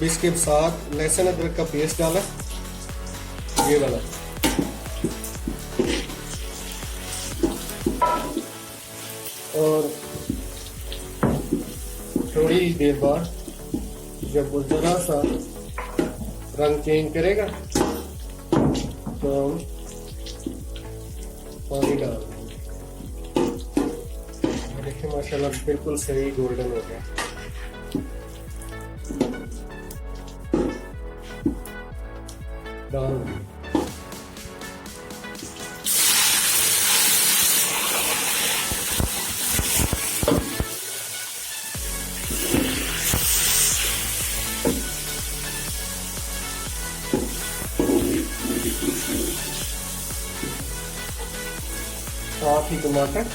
इसके साथ लहसुन अदरक का पेस्ट डाला, ये वाला, और थोड़ी देर बाद जब वो जरा सा रंग चेंज करेगा तो हम पानी डाल देंगे। देखिए माशाल्लाह बिल्कुल सही गोल्डन हो गया। डाल देंगे। साथ ही टमाटर,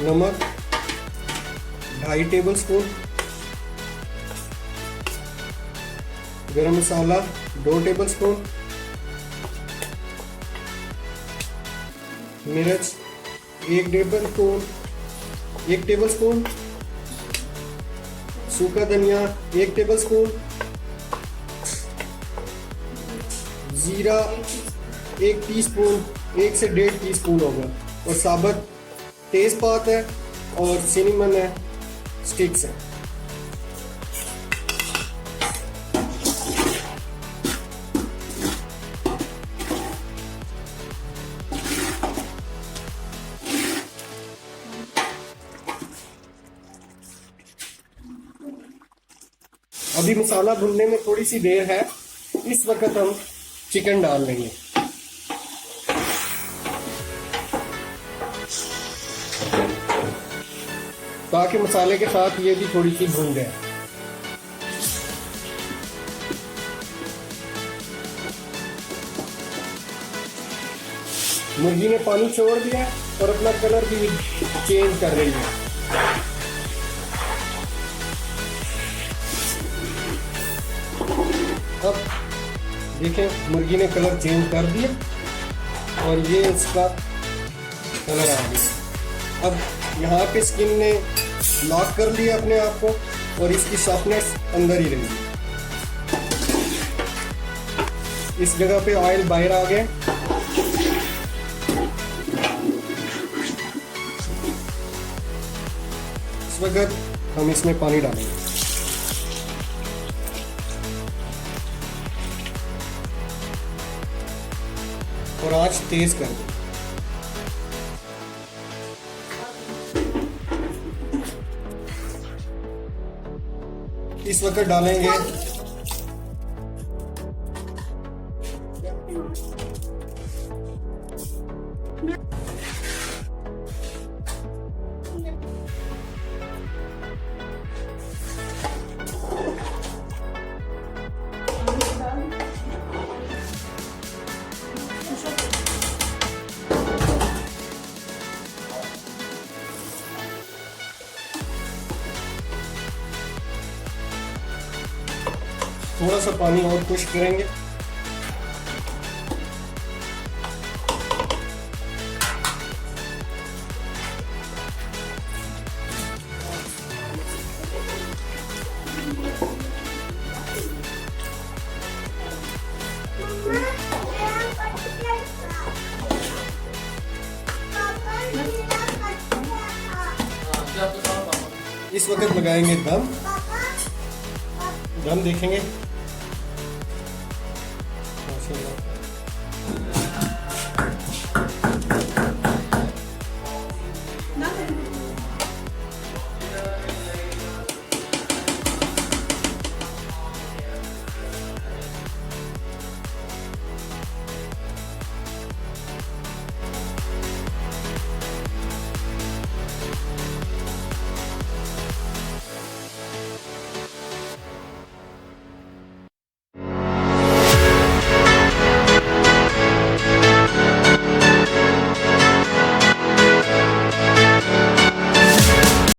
नमक 2.5 टेबल स्पून, गरम मसाला 2 टेबल स्पून, मिर्च 1 टेबल स्पून, सूखा धनिया 1 टेबल स्पून, जीरा 1 टीस्पून, 1 से 1.5 टीस्पून होगा, और साबुत तेजपात है और सिनेमन है, स्टिक्स है। अभी मसाला भुनने में थोड़ी सी देर है, इस वक्त हम चिकन डाल लेंगे। ताकि मसाले के साथ ये भी थोड़ी सी भून जाए। मुर्गी ने पानी छोड़ दिया और अपना कलर भी चेंज कर रही है। अब देखें मुर्गी ने कलर चेंज कर दिया और ये इसका कलर आ गया। अब यहाँ पे स्किन ने लॉक कर लिया अपने आप को और इसकी सॉफ्टनेस अंदर ही रहेगी। इस जगह पे ऑयल बाहर आ गया। इस वक्त हम इसमें पानी डालेंगे और आंच तेज कर दें। इस वक्त डालेंगे थोड़ा सा पानी और पुश करेंगे। इस वक्त लगाएंगे दम देखेंगे।